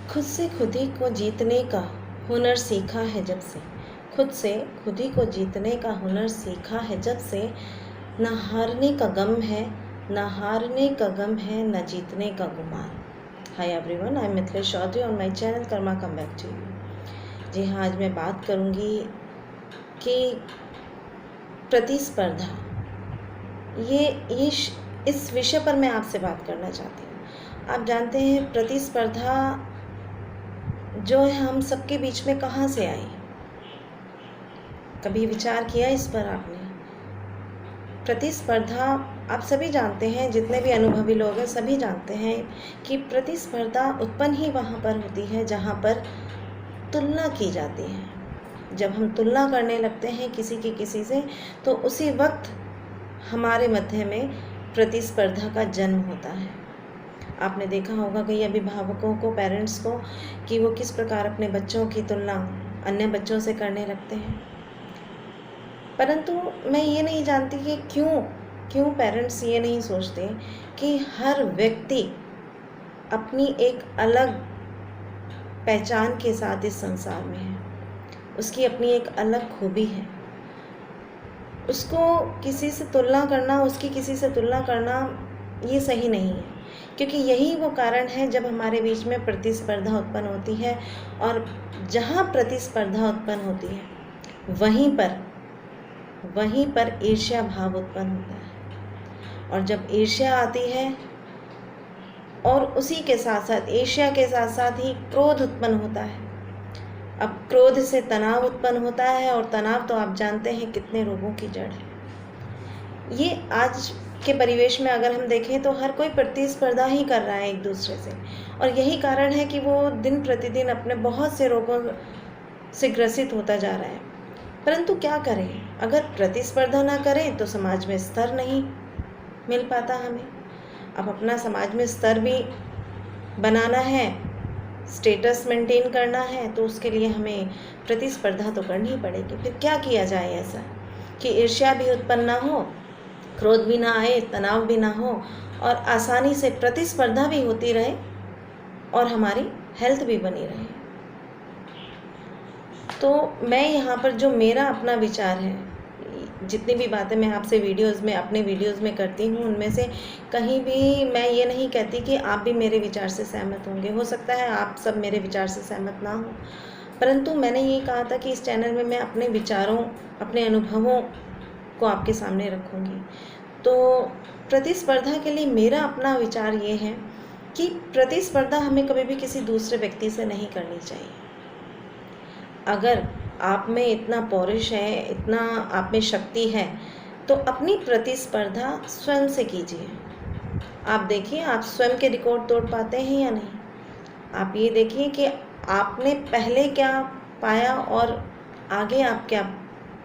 खुद से खुद ही को जीतने का हुनर सीखा है जब से। खुद से खुद ही को जीतने का हुनर सीखा है जब से। ना हारने का गम है, ना हारने का गम है, ना जीतने का गुमान। Hi everyone, I am Mithilesh Chaudhary on my channel Karma come back to you. जी हाँ, आज मैं बात करूँगी कि प्रतिस्पर्धा, इस विषय पर मैं आपसे बात करना चाहती हूँ। आप जानते हैं प्रतिस्पर्धा जो है हम सबके बीच में कहाँ से आई? कभी विचार किया इस पर आपने? प्रतिस्पर्धा आप सभी जानते हैं, जितने भी अनुभवी लोग हैं सभी जानते हैं कि प्रतिस्पर्धा उत्पन्न ही वहाँ पर होती है जहाँ पर तुलना की जाती है। जब हम तुलना करने लगते हैं किसी से, तो उसी वक्त हमारे मध्य में प्रतिस्पर्धा का जन्म होता है। आपने देखा होगा कई अभिभावकों को, पेरेंट्स को, कि वो किस प्रकार अपने बच्चों की तुलना अन्य बच्चों से करने लगते हैं। परंतु मैं ये नहीं जानती कि क्यों पेरेंट्स ये नहीं सोचते कि हर व्यक्ति अपनी एक अलग पहचान के साथ इस संसार में है। उसकी अपनी एक अलग खूबी है। उसको किसी से तुलना करना, उसकी किसी से तुलना करना ये सही नहीं है, क्योंकि यही वो कारण है जब हमारे बीच में प्रतिस्पर्धा उत्पन्न होती है। और जहाँ प्रतिस्पर्धा उत्पन्न होती है वहीं पर ईर्ष्या भाव उत्पन्न होता है। और जब ईर्ष्या आती है और उसी के साथ साथ, ईर्ष्या के साथ साथ ही क्रोध उत्पन्न होता है। अब क्रोध से तनाव उत्पन्न होता है, और तनाव तो आप जानते हैं कितने रोगों की जड़ है। ये आज के परिवेश में अगर हम देखें तो हर कोई प्रतिस्पर्धा ही कर रहा है एक दूसरे से, और यही कारण है कि वो दिन प्रतिदिन अपने बहुत से रोगों से ग्रसित होता जा रहा है। परंतु क्या करें, अगर प्रतिस्पर्धा ना करें तो समाज में स्तर नहीं मिल पाता हमें। अब अपना समाज में स्तर भी बनाना है, स्टेटस मेंटेन करना है, तो उसके लिए हमें प्रतिस्पर्धा तो करनी ही पड़ेगी। फिर क्या किया जाए ऐसा कि ईर्ष्या भी उत्पन्न ना हो, क्रोध भी ना आए, तनाव भी ना हो, और आसानी से प्रतिस्पर्धा भी होती रहे और हमारी हेल्थ भी बनी रहे। तो मैं यहाँ पर जो मेरा अपना विचार है, जितनी भी बातें मैं आपसे अपने वीडियोज़ में करती हूँ, उनमें से कहीं भी मैं ये नहीं कहती कि आप भी मेरे विचार से सहमत होंगे। हो सकता है आप सब मेरे विचार से सहमत ना हो, परंतु मैंने ये कहा था कि इस चैनल में मैं अपने विचारों, अपने अनुभवों को आपके सामने रखूँगी। तो प्रतिस्पर्धा के लिए मेरा अपना विचार ये है कि प्रतिस्पर्धा हमें कभी भी किसी दूसरे व्यक्ति से नहीं करनी चाहिए। अगर आप में इतना पौरुष है, इतना आप में शक्ति है, तो अपनी प्रतिस्पर्धा स्वयं से कीजिए। आप देखिए, आप स्वयं के रिकॉर्ड तोड़ पाते हैं या नहीं। आप ये देखिए कि आपने पहले क्या पाया और आगे आप क्या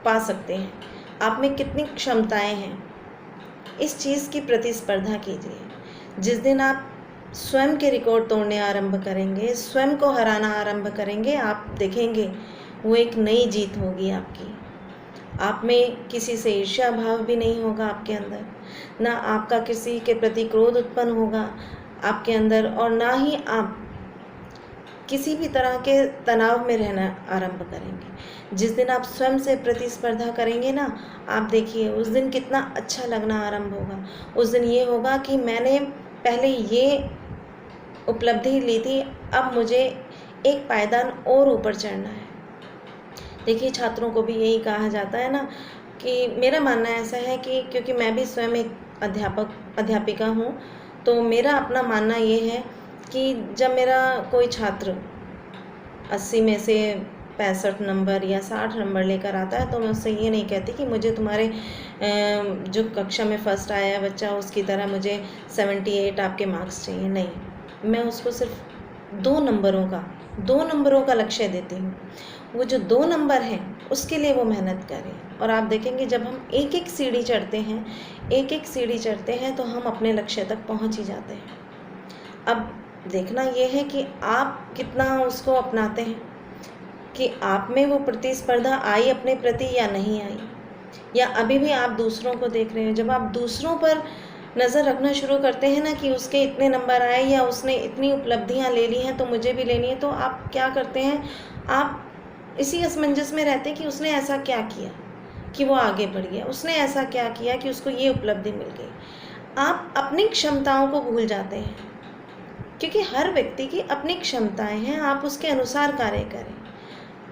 पा सकते हैं, आप में कितनी क्षमताएं हैं। इस चीज़ की प्रतिस्पर्धा कीजिए। जिस दिन आप स्वयं के रिकॉर्ड तोड़ने आरंभ करेंगे, स्वयं को हराना आरंभ करेंगे, आप देखेंगे वो एक नई जीत होगी आपकी। आप में किसी से ईर्ष्या भाव भी नहीं होगा आपके अंदर, ना आपका किसी के प्रति क्रोध उत्पन्न होगा आपके अंदर, और ना ही आप किसी भी तरह के तनाव में रहना आरंभ करेंगे। जिस दिन आप स्वयं से प्रतिस्पर्धा करेंगे ना, आप देखिए उस दिन कितना अच्छा लगना आरंभ होगा। उस दिन ये होगा कि मैंने पहले ये उपलब्धि ली थी, अब मुझे एक पायदान और ऊपर चढ़ना है। देखिए, छात्रों को भी यही कहा जाता है ना, कि मेरा मानना ऐसा है कि क्योंकि मैं भी स्वयं एक अध्यापिका हूँ, तो मेरा अपना मानना ये है कि जब मेरा कोई छात्र 80 में से 65 नंबर या 60 नंबर लेकर आता है, तो मैं उससे ये नहीं कहती कि मुझे तुम्हारे जो कक्षा में फ़र्स्ट आया है बच्चा, उसकी तरह मुझे 78 आपके मार्क्स चाहिए। नहीं, मैं उसको सिर्फ 2 नंबरों का लक्ष्य देती हूँ। वो जो 2 नंबर हैं उसके लिए वो मेहनत करें, और आप देखेंगे जब हम एक एक सीढ़ी चढ़ते हैं तो हम अपने लक्ष्य तक पहुँच ही जाते हैं। अब देखना ये है कि आप कितना उसको अपनाते हैं, कि आप में वो प्रतिस्पर्धा आई अपने प्रति या नहीं आई, या अभी भी आप दूसरों को देख रहे हैं। जब आप दूसरों पर नज़र रखना शुरू करते हैं ना कि उसके इतने नंबर आए या उसने इतनी उपलब्धियां ले ली हैं तो मुझे भी लेनी है, तो आप क्या करते हैं, आप इसी असमंजस में रहते हैं कि उसने ऐसा क्या किया कि वो आगे बढ़ गया, उसने ऐसा क्या किया कि उसको ये उपलब्धि मिल गई। आप अपनी क्षमताओं को भूल जाते हैं, क्योंकि हर व्यक्ति की अपनी क्षमताएं हैं, आप उसके अनुसार कार्य करें।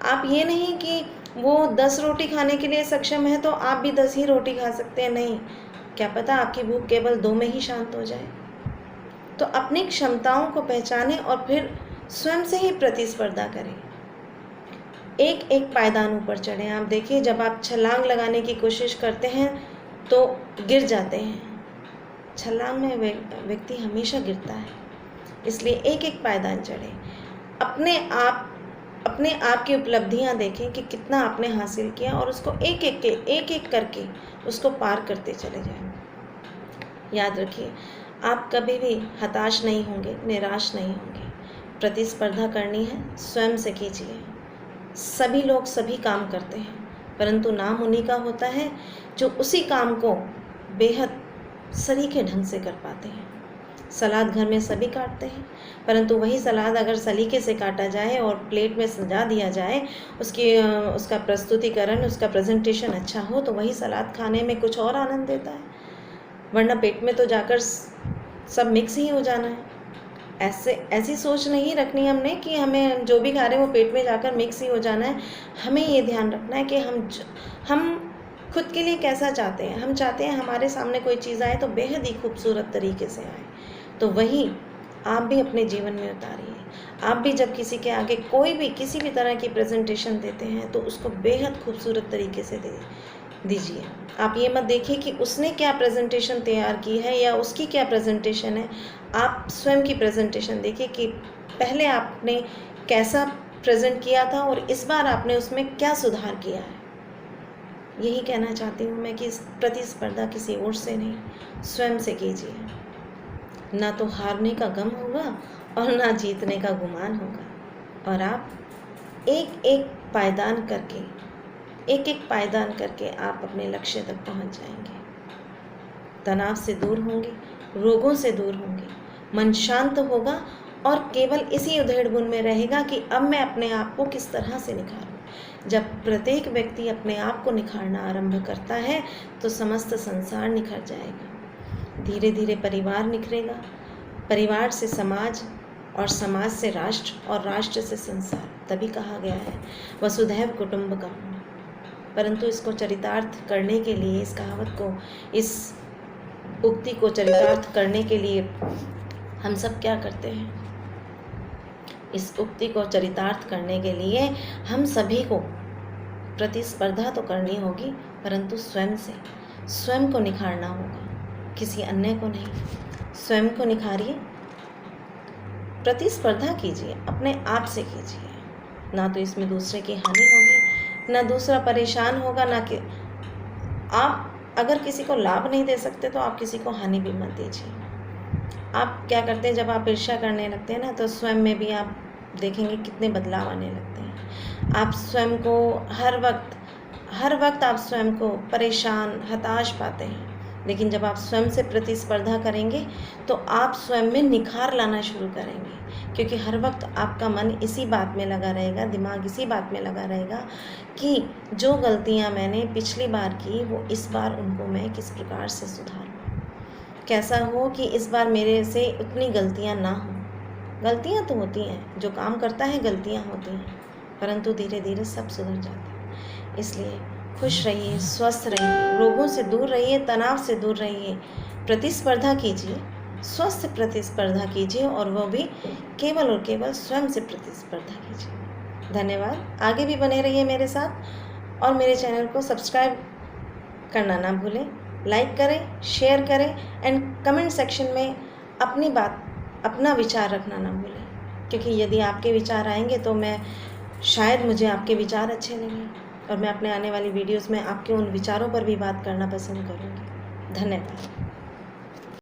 आप ये नहीं कि वो 10 रोटी खाने के लिए सक्षम है तो आप भी 10 ही रोटी खा सकते हैं, नहीं, क्या पता आपकी भूख केवल 2 में ही शांत हो जाए। तो अपनी क्षमताओं को पहचानें और फिर स्वयं से ही प्रतिस्पर्धा करें, एक एक पायदान ऊपर चढ़ें। आप देखिए, जब आप छलांग लगाने की कोशिश करते हैं तो गिर जाते हैं, छलांग में व्यक्ति हमेशा गिरता है, इसलिए एक एक पायदान चढ़ें। अपने आप की उपलब्धियां देखें कि कितना आपने हासिल किया और उसको एक एक करके उसको पार करते चले जाएं। याद रखिए, आप कभी भी हताश नहीं होंगे, निराश नहीं होंगे। प्रतिस्पर्धा करनी है, स्वयं से कीजिए। सभी लोग सभी काम करते हैं, परंतु नाम उन्हीं का होता है जो उसी काम को बेहद सलीके ढंग से कर पाते हैं। सलाद घर में सभी काटते हैं, परंतु वही सलाद अगर सलीके से काटा जाए और प्लेट में सजा दिया जाए, उसका प्रस्तुतिकरण, उसका प्रेजेंटेशन अच्छा हो, तो वही सलाद खाने में कुछ और आनंद देता है, वरना पेट में तो जाकर सब मिक्स ही हो जाना है। ऐसी सोच नहीं रखनी हमने कि हमें जो भी खा रहे हैं वो पेट में जाकर मिक्स ही हो जाना है। हमें ये ध्यान रखना है कि हम खुद के लिए कैसा चाहते हैं। हम चाहते हैं हमारे सामने कोई चीज़ आए तो बेहद ही खूबसूरत तरीके से आए, तो वही आप भी अपने जीवन में उतारिए। आप भी जब किसी के आगे कोई भी किसी भी तरह की प्रेजेंटेशन देते हैं तो उसको बेहद खूबसूरत तरीके से दीजिए। आप ये मत देखिए कि उसने क्या प्रेजेंटेशन तैयार की है या उसकी क्या प्रेजेंटेशन है, आप स्वयं की प्रेजेंटेशन देखिए कि पहले आपने कैसा प्रेजेंट किया था और इस बार आपने उसमें क्या सुधार किया है। यही कहना चाहती हूँ मैं कि प्रतिस्पर्धा किसी और से नहीं, स्वयं से कीजिए। ना तो हारने का गम होगा और ना जीतने का गुमान होगा, और आप एक एक पायदान करके आप अपने लक्ष्य तक पहुंच जाएंगे। तनाव से दूर होंगे, रोगों से दूर होंगे, मन शांत होगा और केवल इसी उधेड़-बुन में रहेगा कि अब मैं अपने आप को किस तरह से निखारूं। जब प्रत्येक व्यक्ति अपने आप को निखारना आरंभ करता है तो समस्त संसार निखर जाएगा। धीरे धीरे परिवार निखरेगा, परिवार से समाज और समाज से राष्ट्र और राष्ट्र से संसार। तभी कहा गया है वसुधैव कुटुंबकम। परंतु इसको चरितार्थ करने के लिए, इस कहावत को, इस उक्ति को चरितार्थ करने के लिए हम सब क्या करते हैं? इस उक्ति को चरितार्थ करने के लिए हम सभी को प्रतिस्पर्धा तो करनी होगी, परंतु स्वयं से, स्वयं को निखारना होगा, किसी अन्य को नहीं। स्वयं को निखारिए, प्रतिस्पर्धा कीजिए, अपने आप से कीजिए। ना तो इसमें दूसरे की हानि होगी, ना दूसरा परेशान होगा, ना कि आप अगर किसी को लाभ नहीं दे सकते तो आप किसी को हानि भी मत दीजिए। आप क्या करते हैं, जब आप ईर्ष्या करने लगते हैं ना, तो स्वयं में भी आप देखेंगे कितने बदलाव आने लगते हैं। आप स्वयं को हर वक्त आप स्वयं को परेशान, हताश पाते हैं। लेकिन जब आप स्वयं से प्रतिस्पर्धा करेंगे तो आप स्वयं में निखार लाना शुरू करेंगे, क्योंकि हर वक्त आपका मन इसी बात में लगा रहेगा, दिमाग इसी बात में लगा रहेगा कि जो गलतियां मैंने पिछली बार की वो इस बार उनको मैं किस प्रकार से सुधारूं, कैसा हो कि इस बार मेरे से उतनी गलतियां ना हो। गलतियां तो होती हैं, जो काम करता है गलतियां होती हैं, परंतु धीरे धीरे सब सुधर जाता है। इसलिए खुश रहिए, स्वस्थ रहिए, रोगों से दूर रहिए, तनाव से दूर रहिए, प्रतिस्पर्धा कीजिए, स्वस्थ प्रतिस्पर्धा कीजिए, और वो भी केवल और केवल स्वयं से प्रतिस्पर्धा कीजिए। धन्यवाद। आगे भी बने रहिए मेरे साथ, और मेरे चैनल को सब्सक्राइब करना ना भूलें, लाइक करें, शेयर करें, एंड कमेंट सेक्शन में अपनी बात, अपना विचार रखना ना भूलें, क्योंकि यदि आपके विचार आएंगे तो शायद मुझे आपके विचार अच्छे लगें, और मैं अपने आने वाली वीडियोस में आपके उन विचारों पर भी बात करना पसंद करूँगी। धन्यवाद।